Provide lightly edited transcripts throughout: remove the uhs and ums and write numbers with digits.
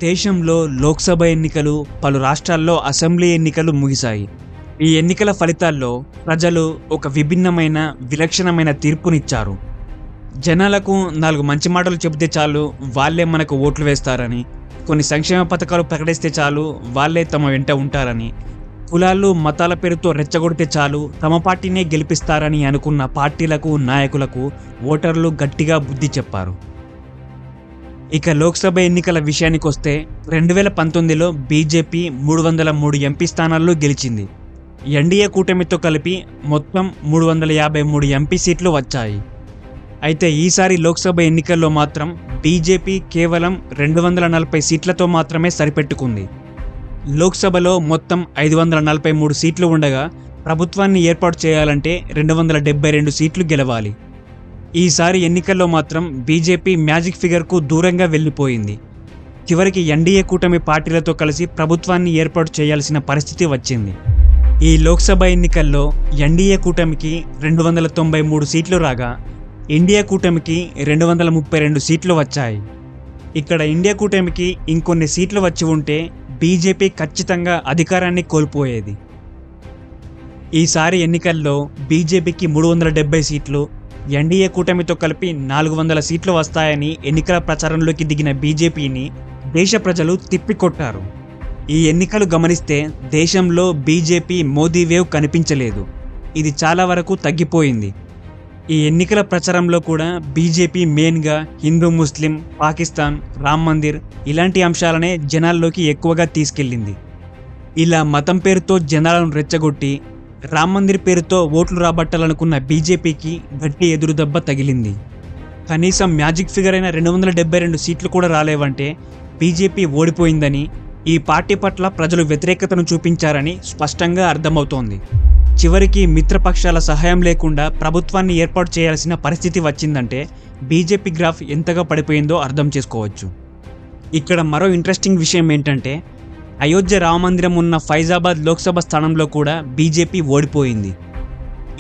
దేశంలో లోక్సభ ఎన్నికలు, పలు రాష్ట్రాల్లో అసెంబ్లీ ఎన్నికలు ముగిశాయి. ఈ ఎన్నికల ఫలితాల్లో ప్రజలు ఒక విభిన్నమైన, విలక్షణమైన తీర్పునిచ్చారు. జనాలకు 4 మంచి మాటలు చెబితే చాలు వాళ్ళే మనకు ఓట్లు వేస్తారని, కొన్ని సంక్షేమ పథకాలు ప్రకటిస్తే చాలు వాళ్ళే తమ వెంట ఉంటారని, కులాలు మతాల పేరుతో రెచ్చగొడితే చాలు తమ పార్టీనే గెలిపిస్తారని అనుకున్న పార్టీలకు, నాయకులకు ఓటర్లు గట్టిగా బుద్ధి చెప్పారు. ఇక లోక్సభ ఎన్నికల విషయానికొస్తే 2019లో బీజేపీ 303 ఎంపీ స్థానాల్లో గెలిచింది. ఎన్డీఏ కూటమితో కలిపి మొత్తం 353 ఎంపీ సీట్లు వచ్చాయి. అయితే ఈసారి లోక్సభ ఎన్నికల్లో మాత్రం బీజేపీ కేవలం 240 సీట్లతో మాత్రమే సరిపెట్టుకుంది. లోక్సభలో మొత్తం 543 సీట్లు ఉండగా ప్రభుత్వాన్ని ఏర్పాటు చేయాలంటే 272 సీట్లు గెలవాలి. ఈసారి ఎన్నికల్లో మాత్రం బీజేపీ మ్యాజిక్ ఫిగర్కు దూరంగా వెళ్ళిపోయింది. చివరికి ఎన్డీఏ కూటమి పార్టీలతో కలిసి ప్రభుత్వాన్ని ఏర్పాటు చేయాల్సిన పరిస్థితి వచ్చింది. ఈ లోక్సభ ఎన్నికల్లో ఎన్డీఏ కూటమికి 293 సీట్లు రాగా ఇండియా కూటమికి 232 సీట్లు వచ్చాయి. ఇక్కడ ఇండియా కూటమికి ఇంకొన్ని సీట్లు వచ్చి ఉంటే బీజేపీ ఖచ్చితంగా అధికారాన్ని కోల్పోయేది. ఈసారి ఎన్నికల్లో బీజేపీకి 370 సీట్లు, ఎన్డీఏ కూటమితో కలిపి 400 సీట్లు వస్తాయని ఎన్నికల ప్రచారంలోకి దిగిన బీజేపీని దేశ ప్రజలు తిప్పికొట్టారు. ఈ ఎన్నికలు గమనిస్తే దేశంలో బీజేపీ మోదీ వేవ్ కనిపించలేదు. ఇది చాలా వరకు తగ్గిపోయింది. ఈ ఎన్నికల ప్రచారంలో కూడా బీజేపీ మెయిన్గా హిందూ, ముస్లిం, పాకిస్తాన్, రామ్ మందిర్ ఇలాంటి అంశాలనే జనాల్లోకి ఎక్కువగా తీసుకెళ్ళింది. ఇలా మతం పేరుతో జనాలను రెచ్చగొట్టి రామ్ మందిర్ పేరుతో ఓట్లు రాబట్టాలనుకున్న బీజేపీకి గట్టి ఎదురుదెబ్బ తగిలింది. కనీసం మ్యాజిక్ ఫిగర్ అయిన 272 సీట్లు కూడా రాలేవంటే బీజేపీ ఓడిపోయిందని, ఈ పార్టీ పట్ల ప్రజలు వ్యతిరేకతను చూపించారని స్పష్టంగా అర్థమవుతోంది. చివరికి మిత్రపక్షాల సహాయం లేకుండా ప్రభుత్వాన్ని ఏర్పాటు చేయాల్సిన పరిస్థితి వచ్చిందంటే బీజేపీ గ్రాఫ్ ఎంతగా పడిపోయిందో అర్థం చేసుకోవచ్చు. ఇక్కడ మరో ఇంట్రెస్టింగ్ విషయం ఏంటంటే అయోధ్య రామమందిరం ఉన్న ఫైజాబాద్ లోక్సభ స్థానంలో కూడా బీజేపీ ఓడిపోయింది.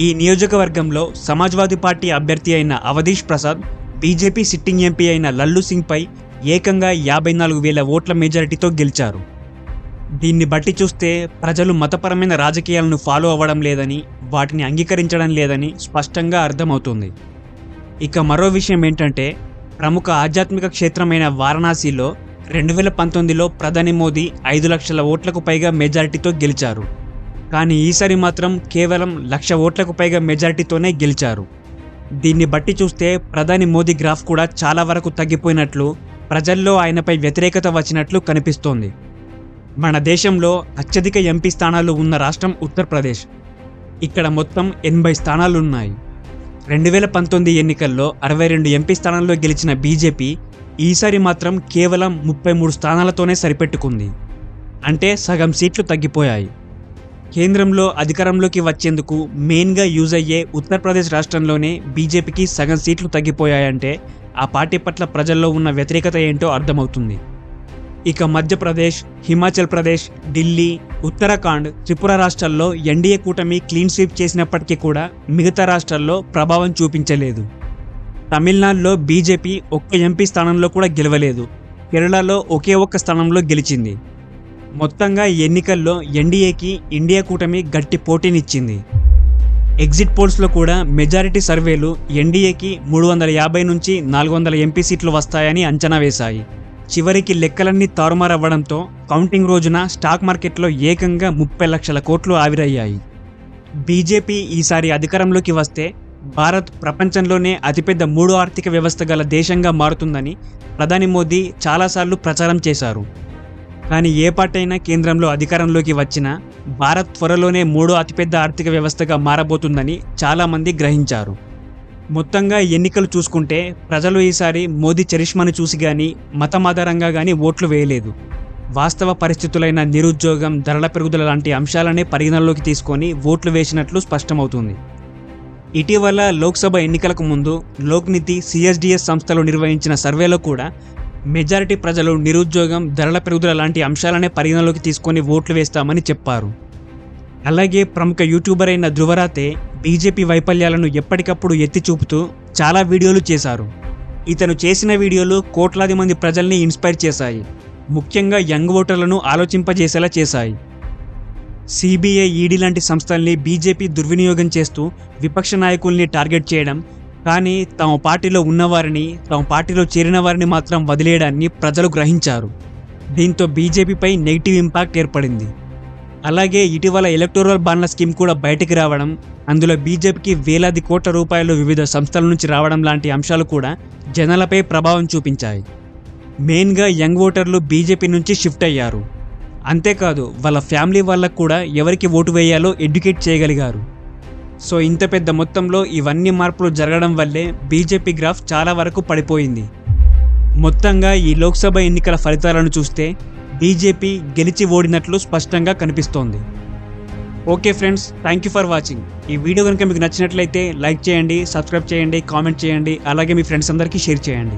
ఈ నియోజకవర్గంలో సమాజ్వాదీ పార్టీ అభ్యర్థి అయిన అవధీష్ ప్రసాద్ బీజేపీ సిట్టింగ్ ఎంపీ అయిన లల్లు సింగ్పై ఏకంగా 54,000 ఓట్ల మెజారిటీతో గెలిచారు. దీన్ని బట్టి చూస్తే ప్రజలు మతపరమైన రాజకీయాలను ఫాలో అవ్వడం లేదని, వాటిని అంగీకరించడం లేదని స్పష్టంగా అర్థమవుతుంది. ఇక మరో విషయం ఏంటంటే ప్రముఖ ఆధ్యాత్మిక క్షేత్రమైన వారణాసిలో 2019లో ప్రధాని మోదీ 5 లక్షల ఓట్లకు పైగా మెజారిటీతో గెలిచారు. కానీ ఈసారి మాత్రం కేవలం 1,00,000 ఓట్లకు పైగా మెజారిటీతోనే గెలిచారు. దీన్ని బట్టి చూస్తే ప్రధాని మోదీ గ్రాఫ్ కూడా చాలా వరకు తగ్గిపోయినట్లు, ప్రజల్లో ఆయనపై వ్యతిరేకత వచ్చినట్లు కనిపిస్తోంది. మన దేశంలో అత్యధిక ఎంపీ స్థానాలు ఉన్న రాష్ట్రం ఉత్తరప్రదేశ్. ఇక్కడ మొత్తం 80 స్థానాలున్నాయి. 2019 ఎన్నికల్లో 62 ఎంపీ స్థానాల్లో గెలిచిన బీజేపీ ఈసారి మాత్రం కేవలం 33 స్థానాలతోనే సరిపెట్టుకుంది. అంటే సగం సీట్లు తగ్గిపోయాయి. కేంద్రంలో అధికారంలోకి వచ్చేందుకు మెయిన్గా యూజ్ అయ్యే ఉత్తరప్రదేశ్ రాష్ట్రంలోనే బీజేపీకి సగం సీట్లు తగ్గిపోయాయంటే ఆ పార్టీ పట్ల ప్రజల్లో ఉన్న వ్యతిరేకత ఏంటో అర్థమవుతుంది. ఇక మధ్యప్రదేశ్, హిమాచల్ ప్రదేశ్, ఢిల్లీ, ఉత్తరాఖండ్, త్రిపుర రాష్ట్రాల్లో ఎన్డీఏ కూటమి క్లీన్ స్వీప్ చేసినప్పటికీ కూడా మిగతా రాష్ట్రాల్లో ప్రభావం చూపించలేదు. తమిళనాడులో బీజేపీ ఒక్క ఎంపీ స్థానంలో కూడా గెలవలేదు. కేరళలో ఒకే ఒక్క స్థానంలో గెలిచింది. మొత్తంగా ఈ ఎన్నికల్లో ఎన్డీఏకి ఇండియా కూటమి గట్టి పోటీనిచ్చింది. ఎగ్జిట్ పోల్స్లో కూడా మెజారిటీ సర్వేలు ఎన్డీఏకి 350 నుంచి 400 ఎంపీ సీట్లు వస్తాయని అంచనా వేశాయి. చివరికి లెక్కలన్నీ తారుమారవ్వడంతో కౌంటింగ్ రోజున స్టాక్ మార్కెట్లో ఏకంగా 30 లక్షల కోట్లు ఆవిరయ్యాయి. బీజేపీ ఈసారి అధికారంలోకి వస్తే భారత్ ప్రపంచంలోనే అతిపెద్ద 3వ ఆర్థిక వ్యవస్థ గల దేశంగా మారుతుందని ప్రధాని మోదీ చాలాసార్లు ప్రచారం చేశారు. కానీ ఏ పార్టీ అయినా కేంద్రంలో అధికారంలోకి వచ్చినా భారత్ త్వరలోనే 3వ అతిపెద్ద ఆర్థిక వ్యవస్థగా మారబోతుందని చాలామంది గ్రహించారు. మొత్తంగా ఎన్నికలు చూసుకుంటే ప్రజలు ఈసారి మోదీ చరిష్మాను చూసి కానీ, మతం ఆధారంగా కానీ ఓట్లు వేయలేదు. వాస్తవ పరిస్థితులైన నిరుద్యోగం, ధరల పెరుగుదల లాంటి అంశాలనే పరిగణనలోకి తీసుకొని ఓట్లు వేసినట్లు స్పష్టమవుతుంది. ఇటీవల లోక్సభ ఎన్నికలకు ముందు లోక్నీతి, సిఎస్డిఎస్ సంస్థలు నిర్వహించిన సర్వేలో కూడా మెజారిటీ ప్రజలు నిరుద్యోగం, ధరల పెరుగుదల లాంటి అంశాలనే పరిగణలోకి తీసుకొని ఓట్లు వేస్తామని చెప్పారు. అలాగే ప్రముఖ యూట్యూబర్ అయిన ధృవరాతే బీజేపీ వైఫల్యాలను ఎప్పటికప్పుడు ఎత్తి చూపుతూ చాలా వీడియోలు చేశారు. ఇతను చేసిన వీడియోలు కోట్లాది మంది ప్రజల్ని ఇన్స్పైర్ చేశాయి. ముఖ్యంగా యంగ్ ఓటర్లను ఆలోచింపజేసేలా చేశాయి. సిబిఐ, ఈడీ లాంటి సంస్థల్ని బీజేపీ దుర్వినియోగం చేస్తూ విపక్ష నాయకుల్ని టార్గెట్ చేయడం, కానీ తమ పార్టీలో ఉన్నవారిని, తమ పార్టీలో చేరిన వారిని మాత్రం వదిలేయడాన్ని ప్రజలు గ్రహించారు. దీంతో బీజేపీపై నెగిటివ్ ఇంపాక్ట్ ఏర్పడింది. అలాగే ఇటీవల ఎలక్టోరల్ బాండ్ల స్కీమ్ కూడా బయటికి రావడం, అందులో బీజేపీకి వేలాది కోట్ల రూపాయలు వివిధ సంస్థల నుంచి రావడం లాంటి అంశాలు కూడా జనాలపై ప్రభావం చూపించాయి. మెయిన్గా యంగ్ ఓటర్లు బీజేపీ నుంచి షిఫ్ట్ అయ్యారు. అంతేకాదు వాళ్ళ ఫ్యామిలీ వాళ్ళకు కూడా ఎవరికి ఓటు వేయాలో ఎడ్యుకేట్ చేయగలిగారు. సో ఇంత పెద్ద మొత్తంలో ఇవన్నీ మార్పులు జరగడం వల్లే బీజేపీ గ్రాఫ్ చాలా వరకు పడిపోయింది. మొత్తంగా ఈ లోక్సభ ఎన్నికల ఫలితాలను చూస్తే బీజేపీ గెలిచి ఓడినట్లు స్పష్టంగా కనిపిస్తోంది. Okay friends, thank you for watching. ఈ వీడియో కనుక మీకు నచ్చినట్లయితే లైక్ చేయండి, సబ్స్క్రైబ్ చేయండి, కామెంట్ చేయండి, అలాగే మీ ఫ్రెండ్స్ అందరికీ షేర్ చేయండి.